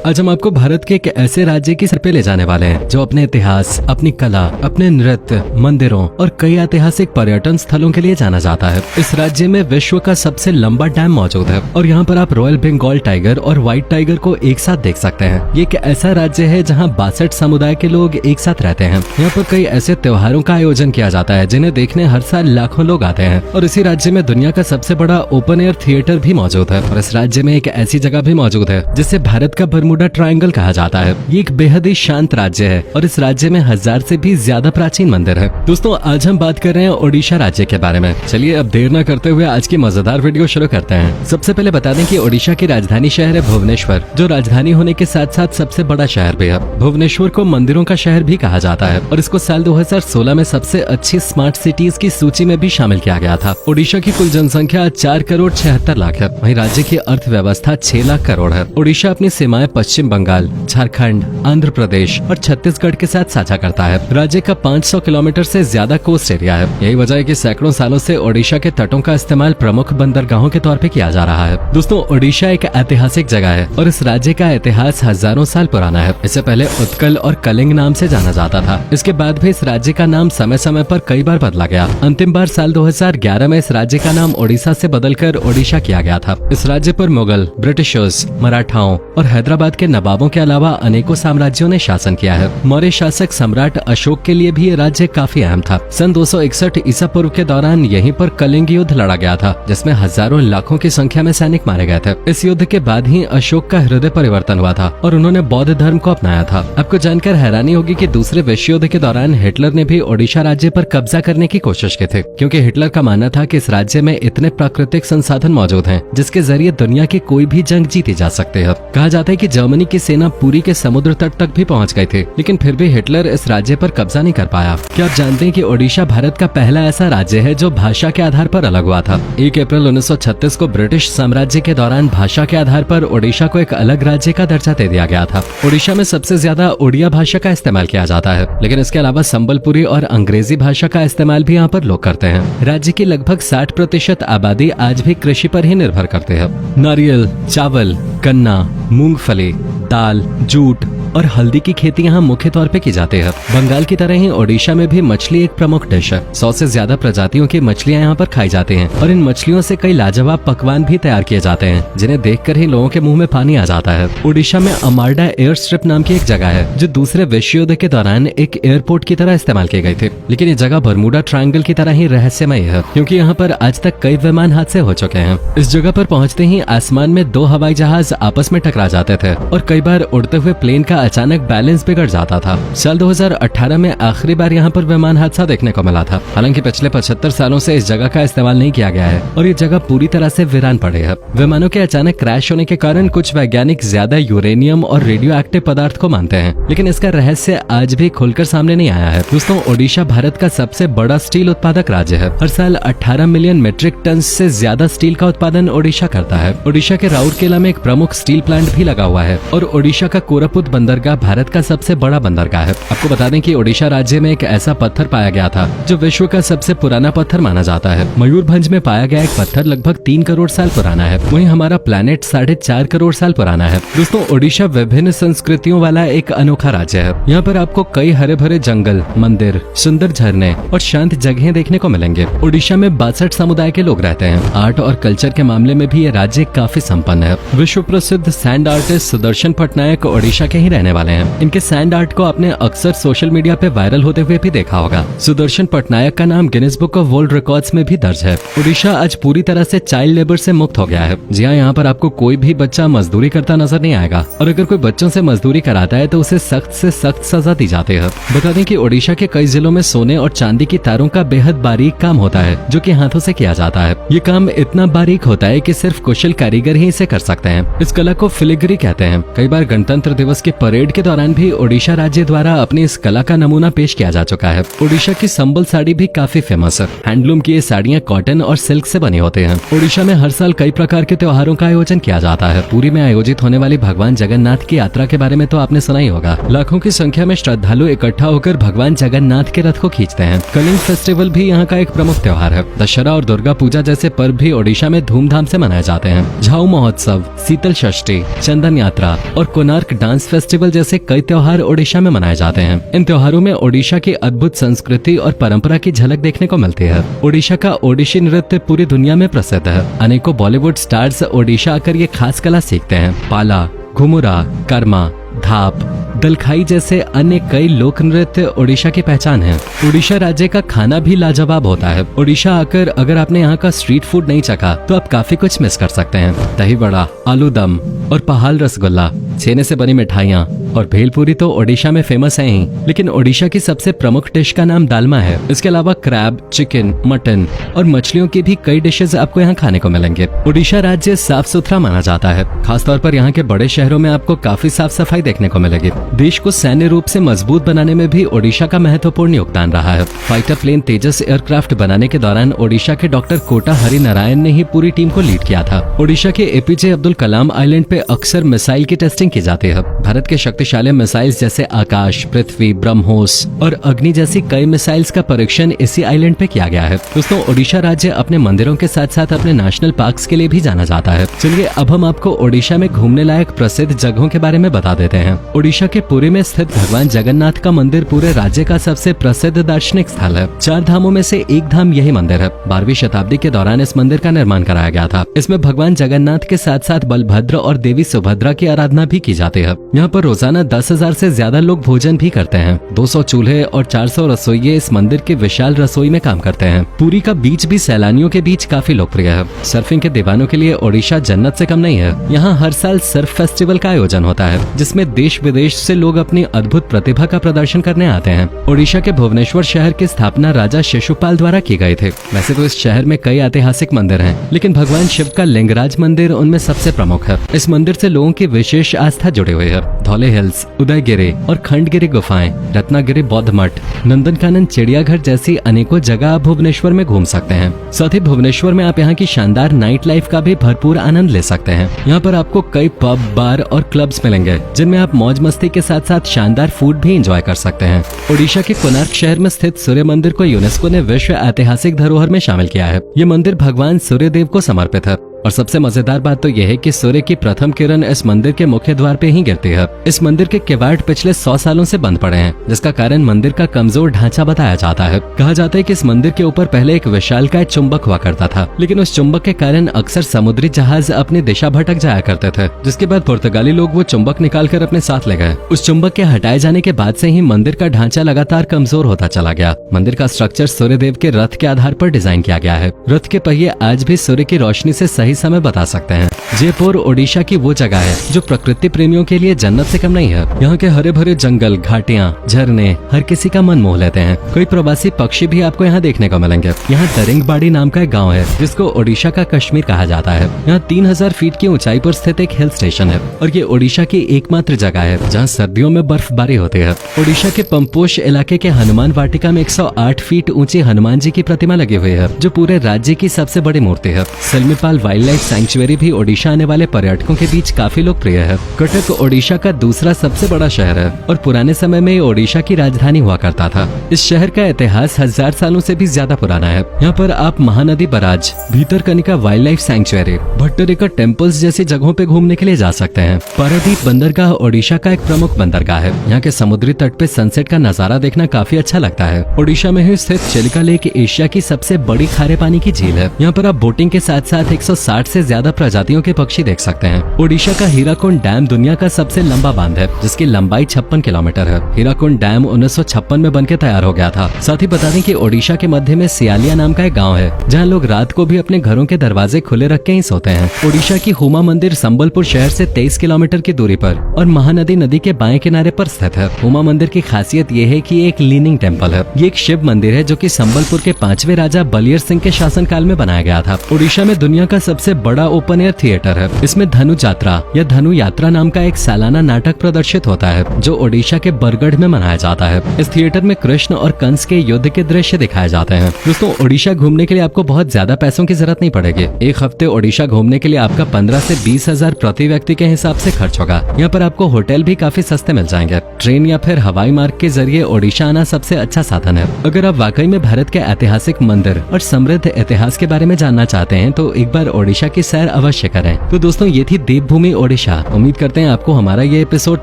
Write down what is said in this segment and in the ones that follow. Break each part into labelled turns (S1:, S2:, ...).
S1: आज हम आपको भारत के एक ऐसे राज्य की सर पे ले जाने वाले हैं जो अपने इतिहास, अपनी कला, अपने नृत्य, मंदिरों और कई ऐतिहासिक पर्यटन स्थलों के लिए जाना जाता है। इस राज्य में विश्व का सबसे लंबा डैम मौजूद है और यहाँ पर आप रॉयल बंगाल टाइगर और व्हाइट टाइगर को एक साथ देख सकते हैं। ये एक ऐसा राज्य है जहाँ 62 समुदाय के लोग एक साथ रहते हैं। यहाँ पर कई ऐसे त्योहारों का आयोजन किया जाता है जिन्हें देखने हर साल लाखों लोग आते हैं। और इसी राज्य में दुनिया का सबसे बड़ा ओपन एयर थिएटर भी मौजूद है। और इस राज्य में एक ऐसी जगह भी मौजूद है जिसे भारत का बरमूडा ट्रायंगल कहा जाता है। ये एक बेहद ही शांत राज्य है और इस राज्य में 1000 से भी ज्यादा प्राचीन मंदिर है। दोस्तों, आज हम बात कर रहे हैं ओडिशा राज्य के बारे में। चलिए अब देर न करते हुए आज की मजेदार वीडियो शुरू करते हैं। सबसे पहले बता दें कि ओडिशा की राजधानी शहर है भुवनेश्वर, जो राजधानी होने के साथ साथ सबसे बड़ा शहर भी है। भुवनेश्वर को मंदिरों का शहर भी कहा जाता है और इसको साल 2016 में सबसे अच्छी स्मार्ट सिटीज की सूची में भी शामिल किया गया था। ओडिशा की कुल जनसंख्या 4 करोड़ 76 लाख है। वहीं राज्य की अर्थव्यवस्था 6 लाख करोड़ है। ओडिशा अपनी सीमाएं पश्चिम बंगाल, झारखंड, आंध्र प्रदेश और छत्तीसगढ़ के साथ साझा करता है। राज्य का 500 किलोमीटर से ज्यादा कोस्ट एरिया है। यही वजह है कि सैकड़ों सालों से ओडिशा के तटों का इस्तेमाल प्रमुख बंदरगाहों के तौर पे किया जा रहा है। दोस्तों, ओडिशा एक ऐतिहासिक जगह है और इस राज्य का इतिहास हजारों साल पुराना है। इससे पहले उत्कल और कलिंग नाम से जाना जाता था। इसके बाद भी इस राज्य का नाम समय समय पर कई बार बदला गया। अंतिम बार साल 2011 में इस राज्य का नाम ओडिशा से बदलकर ओडिशा किया गया था। इस राज्य पर मुगल, ब्रिटिशर्स, मराठाओं और हैदराबाद के नवाबों के अलावा अनेकों साम्राज्यों ने शासन किया है। मौर्य शासक सम्राट अशोक के लिए भी ये राज्य काफी अहम था। सन 261 ईसा पूर्व के दौरान यहीं पर कलिंग युद्ध लड़ा गया था, जिसमें हजारों लाखों की संख्या में सैनिक मारे गए थे। इस युद्ध के बाद ही अशोक का हृदय परिवर्तन हुआ था और उन्होंने बौद्ध धर्म को अपनाया था। आपको जानकर हैरानी होगी कि दूसरे विश्व युद्ध के दौरान हिटलर ने भी ओडिशा राज्य पर कब्जा करने की कोशिश की थी, क्योंकि हिटलर का मानना था कि इस राज्य में इतने प्राकृतिक संसाधन मौजूद हैं जिसके जरिए दुनिया की कोई भी जंग जीती जा सकती है। कहा जाता है कि जर्मनी की सेना पूरी के समुद्र तट तक भी पहुंच गई थी, लेकिन फिर भी हिटलर इस राज्य पर कब्जा नहीं कर पाया। क्या आप जानते हैं कि ओडिशा भारत का पहला ऐसा राज्य है जो भाषा के आधार पर अलग हुआ था। 1 अप्रैल 1936 को ब्रिटिश साम्राज्य के दौरान भाषा के आधार पर ओडिशा को एक अलग राज्य का दर्जा दे दिया गया था। ओडिशा में सबसे ज्यादा ओडिया भाषा का इस्तेमाल किया जाता है, लेकिन इसके अलावा संबलपुरी और अंग्रेजी भाषा का इस्तेमाल भी यहाँ पर लोग करते हैं। राज्य की लगभग 60% आबादी आज भी कृषि पर ही निर्भर करते हैं। नारियल, चावल, गन्ना, मूंगफली, दाल, जूट और हल्दी की खेती यहाँ मुख्य तौर पे की जाती है। बंगाल की तरह ही ओडिशा में भी मछली एक प्रमुख डिश है। 100 से ज्यादा प्रजातियों की मछलियाँ यहाँ पर खाई जाती हैं और इन मछलियों से कई लाजवाब पकवान भी तैयार किए जाते हैं, जिन्हें देखकर ही लोगों के मुंह में पानी आ जाता है। ओडिशा में अमारडा एयर स्ट्रिप नाम की एक जगह है जो दूसरे विश्व युद्ध के दौरान एक एयरपोर्ट की तरह इस्तेमाल की गई थी, लेकिन ये जगह बरमूडा ट्रायंगल की तरह ही रहस्यमय है, क्योंकि यहाँ पर आज तक कई विमान हादसे हो चुके हैं। इस जगह पर पहुँचते ही आसमान में 2 हवाई जहाज आपस में टकरा जाते थे और कई बार उड़ते हुए प्लेन का अचानक बैलेंस बिगड़ जाता था। साल 2018 में आखिरी बार यहाँ पर विमान हादसा देखने को मिला था। हालांकि पिछले 75 सालों से इस जगह का इस्तेमाल नहीं किया गया है और ये जगह पूरी तरह से वीरान पड़ी है। विमानों के अचानक क्रैश होने के कारण कुछ वैज्ञानिक ज्यादा यूरेनियम और रेडियो एक्टिव पदार्थ को मानते हैं, लेकिन इसका रहस्य आज भी खुलकर सामने नहीं आया है। दोस्तों, ओडिशा भारत का सबसे बड़ा स्टील उत्पादक राज्य है। हर साल 18 मिलियन मीट्रिक टन से ज्यादा स्टील का उत्पादन ओडिशा करता है। ओडिशा के राउरकेला में एक प्रमुख स्टील प्लांट भी लगा हुआ है और ओडिशा का कोरापुट बंदरगाह भारत का सबसे बड़ा बंदरगाह है। आपको बता दें कि ओडिशा राज्य में एक ऐसा पत्थर पाया गया था जो विश्व का सबसे पुराना पत्थर माना जाता है। मयूरभंज में पाया गया एक पत्थर लगभग 3 करोड़ साल पुराना है। वहीं हमारा प्लैनेट 4.5 करोड़ साल पुराना है। दोस्तों, ओडिशा विभिन्न संस्कृतियों वाला एक अनोखा राज्य है। यहाँ पर आपको कई हरे भरे जंगल, मंदिर, सुंदर झरने और शांत जगहें देखने को मिलेंगे। ओडिशा में 62 समुदाय के लोग रहते हैं। आर्ट और कल्चर के मामले में भी ये राज्य काफी संपन्न है। विश्व प्रसिद्ध सैंड आर्टिस्ट सुदर्शन पटनायक ओडिशा के ही रहने वाले हैं। इनके सैंड आर्ट को आपने अक्सर सोशल मीडिया पे वायरल होते हुए भी देखा होगा। सुदर्शन पटनायक का नाम Guinness book of world records में भी दर्ज है। ओडिशा आज पूरी तरह से चाइल्ड लेबर से मुक्त हो गया है। जी हाँ, यहाँ पर आपको कोई भी बच्चा मजदूरी करता नजर नहीं आएगा और अगर कोई बच्चों से मजदूरी कराता है तो उसे सख्त से सख्त सजा दी जाती है। बता दें कि ओडिशा के कई जिलों में सोने और चांदी की तारों का बेहद बारीक काम होता है, जो कि हाथों से किया जाता है। ये काम इतना बारीक होता है कि सिर्फ कुशल कारीगर ही इसे कर सकते हैं। इस कला को फिलिग्री कहते हैं। कई बार गणतंत्र दिवस के परेड के दौरान भी ओडिशा राज्य द्वारा अपनी इस कला का नमूना पेश किया जा चुका है। ओडिशा की संबल साड़ी भी काफी फेमस है। हैंडलूम की ये साड़ियाँ कॉटन और सिल्क से बनी होती हैं। ओडिशा में हर साल कई प्रकार के त्योहारों का आयोजन किया जाता है। पुरी में आयोजित होने वाली भगवान जगन्नाथ की यात्रा के बारे में तो आपने सुना ही होगा। लाखों की संख्या में श्रद्धालु इकट्ठा होकर भगवान जगन्नाथ के रथ को खींचते हैं। कलिंग फेस्टिवल भी यहाँ का एक प्रमुख त्योहार है। दशहरा और दुर्गा पूजा जैसे पर्व भी ओडिशा में धूमधाम से मनाए जाते हैं। झाऊ महोत्सव, शीतल षष्ठी, चंदन यात्रा और कोणार्क डांस फेस्टिवल जैसे कई त्योहार ओडिशा में मनाए जाते हैं। इन त्योहारों में ओडिशा की अद्भुत संस्कृति और परंपरा की झलक देखने को मिलती है। ओडिशा का ओडिशी नृत्य पूरी दुनिया में प्रसिद्ध है। अनेकों बॉलीवुड स्टार्स ओडिशा आकर ये खास कला सीखते हैं। पाला, घुमुरा, कर्मा, धाप, दलखाई जैसे अन्य कई लोक नृत्य ओडिशा की पहचान है। ओडिशा राज्य का खाना भी लाजवाब होता है। ओडिशा आकर अगर आपने यहाँ का स्ट्रीट फूड नहीं चखा तो आप काफी कुछ मिस कर सकते हैं। दही बड़ा, आलू दम और पहाल रसगुल्ला, छेने से बनी मिठाइयाँ और भेलपुरी तो ओडिशा में फेमस है ही, लेकिन ओडिशा की सबसे प्रमुख डिश का नाम दालमा है। इसके अलावा क्रैब, चिकन, मटन और मछलियों की भी कई डिशेज आपको यहाँ खाने को मिलेंगे। ओडिशा राज्य साफ सुथरा माना जाता है। खासतौर पर यहाँ के बड़े शहरों में आपको काफी साफ सफाई देखने को मिलेगी। देश को सैन्य रूप से मजबूत बनाने में भी ओडिशा का महत्वपूर्ण योगदान रहा है। फाइटर प्लेन तेजस एयरक्राफ्ट बनाने के दौरान ओडिशा के डॉक्टर कोटा हरि नारायण ने ही पूरी टीम को लीड किया था। ओडिशा के एपीजे अब्दुल कलाम आइलैंड पे अक्सर मिसाइल की टेस्टिंग की जाती है। भारत के शक्तिशाली मिसाइल जैसे आकाश, पृथ्वी, ब्रह्मोस और अग्नि जैसी कई मिसाइल्स का परीक्षण इसी आइलैंड पे किया गया है। दोस्तों, ओडिशा राज्य अपने मंदिरों के साथ साथ अपने नेशनल पार्क्स के लिए भी जाना जाता है। चलिए अब हम आपको ओडिशा में घूमने लायक प्रसिद्ध जगहों के बारे में बता देते हैं। ओडिशा के पुरी में स्थित भगवान जगन्नाथ का मंदिर पूरे राज्य का सबसे प्रसिद्ध दार्शनिक स्थल है। 4 धामों में से एक धाम यही मंदिर है। 12वीं शताब्दी के दौरान इस मंदिर का निर्माण कराया गया था। इसमें भगवान जगन्नाथ के साथ साथ बलभद्र और देवी सुभद्रा की आराधना भी की जाती है। यहाँ पर रोजाना 10,000 से ज्यादा लोग भोजन भी करते हैं। 200 चूल्हे और 400 रसोइये इस मंदिर के विशाल रसोई में काम करते हैं। पुरी का बीच भी सैलानियों के बीच काफी लोकप्रिय है। सर्फिंग के दीवानों के लिए ओडिशा जन्नत से कम नहीं है। यहाँ हर साल सर्फ फेस्टिवल का आयोजन होता है, जिसमें देश विदेश से लोग अपनी अद्भुत प्रतिभा का प्रदर्शन करने आते हैं। ओडिशा के भुवनेश्वर शहर की स्थापना राजा शिशुपाल द्वारा की गई थी। वैसे तो इस शहर में कई ऐतिहासिक मंदिर हैं, लेकिन भगवान शिव का लिंगराज मंदिर उनमें सबसे प्रमुख है। इस मंदिर से लोगों की विशेष आस्था जुड़ी हुई है। धौले हिल्स, उदयगिरी और खंडगिरी गुफाएं, रत्नागिरी बौद्ध मठ, नंदनकानन चिड़ियाघर जैसी अनेकों जगह आप भुवनेश्वर में घूम सकते हैं। साथ ही भुवनेश्वर में आप यहाँ की शानदार नाइट लाइफ का भी भरपूर आनंद ले सकते हैं। यहाँ पर आपको कई पब, बार और क्लब्स मिलेंगे, जिनमें आप मौज मस्ती के साथ साथ शानदार फूड भी एंजॉय कर सकते हैं। ओडिशा के कोणार्क शहर में स्थित सूर्य मंदिर को यूनेस्को ने विश्व ऐतिहासिक धरोहर में शामिल किया है। ये मंदिर भगवान सूर्य देव को समर्पित है। और सबसे मजेदार बात तो यह है कि सूर्य की प्रथम किरण इस मंदिर के मुख्य द्वार पे ही गिरती है। इस मंदिर के किवाड़ पिछले 100 सालों से बंद पड़े हैं, जिसका कारण मंदिर का कमजोर ढांचा बताया जाता है। कहा जाता है कि इस मंदिर के ऊपर पहले एक विशालकाय चुंबक हुआ करता था, लेकिन उस चुंबक के कारण अक्सर समुद्री जहाज अपनी दिशा भटक जाया करते थे, जिसके बाद पुर्तगाली लोग वो चुंबक निकाल कर अपने साथ ले गए। उस चुंबक के हटाए जाने के बाद से ही मंदिर का ढांचा लगातार कमजोर होता चला गया। मंदिर का स्ट्रक्चर सूर्यदेव के रथ के आधार पर डिजाइन किया गया है। रथ के पहिए आज भी सूर्य की रोशनी से सही समय बता सकते हैं। जयपुर ओडिशा की वो जगह है जो प्रकृति प्रेमियों के लिए जन्नत से कम नहीं है। यहाँ के हरे भरे जंगल, घाटियाँ, झरने हर किसी का मन मोह लेते हैं। कई प्रवासी पक्षी भी आपको यहाँ देखने को मिलेंगे। यहाँ दरिंगबाड़ी नाम का एक गाँव है, जिसको ओडिशा का कश्मीर कहा जाता है। यहाँ 3000 फीट की ऊंचाई पर स्थित एक हिल स्टेशन है और ये ओडिशा की एकमात्र जगह है जहाँ सर्दियों में बर्फबारी होती है। ओडिशा के पंपोश इलाके के हनुमान वाटिका में 108 फीट ऊंची हनुमान जी की प्रतिमा लगी हुई है, जो पूरे राज्य की सबसे बड़ी मूर्ति है। सलमीपाल वाइल्ड लाइफ सैंक्चुअरी भी ओडिशा आने वाले पर्यटकों के बीच काफी लोकप्रिय है। कटक ओडिशा का दूसरा सबसे बड़ा शहर है और पुराने समय में ओडिशा की राजधानी हुआ करता था। इस शहर का इतिहास 1000 सालों से भी ज्यादा पुराना है। यहाँ पर आप Mahanadi barrage, Bhitarkanika wildlife sanctuary, Bhattarika temples जैसी जगहों पे घूमने के लिए जा सकते हैं। पारादीप बंदरगाह ओडिशा का एक प्रमुख बंदरगाह है। यहाँ के समुद्री तट पे सनसेट का नजारा देखना काफी अच्छा लगता है। ओडिशा में ही स्थित चिलिका लेक एशिया की सबसे बड़ी खारे पानी की झील है। यहाँ पर आप बोटिंग के साथ साथ 160 से ज्यादा प्रजातियों के पक्षी देख सकते हैं। ओडिशा का हीराकुंड डैम दुनिया का सबसे लंबा बांध है, जिसकी लंबाई 56 किलोमीटर है। हीराकुंड डैम 1956 में बनकर तैयार हो गया था। साथ ही बता दें कि ओडिशा के मध्य में सियालिया नाम का एक गाँव है, जहाँ लोग रात को भी अपने घरों के दरवाजे खुले रख के ही सोते हैं। ओडिशा की हुमा मंदिर संबलपुर शहर से 23 किलोमीटर की दूरी पर और महानदी नदी के बाएं किनारे पर स्थित है। हुमा मंदिर की खासियत ये है कि एक लीनिंग टेम्पल है। ये एक शिव मंदिर है जो कि संबलपुर के 5वें राजा बलियर सिंह के शासनकाल में बनाया गया था। ओडिशा में दुनिया का सबसे सबसे बड़ा ओपन एयर थिएटर है। इसमें धनु यात्रा या धनु यात्रा नाम का एक सालाना नाटक प्रदर्शित होता है जो ओडिशा के बरगढ़ में मनाया जाता है। इस थिएटर में कृष्ण और कंस के युद्ध के दृश्य दिखाए जाते हैं। दोस्तों, ओडिशा घूमने के लिए आपको बहुत ज्यादा पैसों की जरूरत नहीं पड़ेगी। एक हफ्ते ओडिशा घूमने के लिए आपका 15 से 20 हजार प्रति व्यक्ति के हिसाब से खर्च होगा। यहाँ पर आपको होटल भी काफी सस्ते मिल जाएंगे। ट्रेन या फिर हवाई मार्ग के जरिए ओडिशा आना सबसे अच्छा साधन है। अगर आप वाकई में भारत के ऐतिहासिक मंदिर और समृद्ध इतिहास के बारे में जानना चाहते हैं तो एक बार ओडिशा की सैर अवश्य करें। तो दोस्तों, ये थी देवभूमि ओडिशा। उम्मीद करते हैं आपको हमारा ये एपिसोड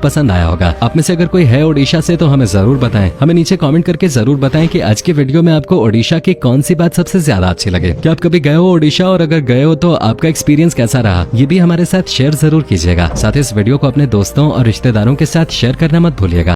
S1: पसंद आया होगा। आप में से अगर कोई है ओडिशा से तो हमें जरूर बताएं। हमें नीचे कमेंट करके जरूर बताएं कि आज के वीडियो में आपको ओडिशा की कौन सी बात सबसे ज्यादा अच्छी लगे। क्या आप कभी गए हो ओडिशा, और अगर गए हो तो आपका एक्सपीरियंस कैसा रहा, ये भी हमारे साथ शेयर जरूर कीजिएगा। साथ ही इस वीडियो को अपने दोस्तों और रिश्तेदारों के साथ शेयर करना मत भूलिएगा।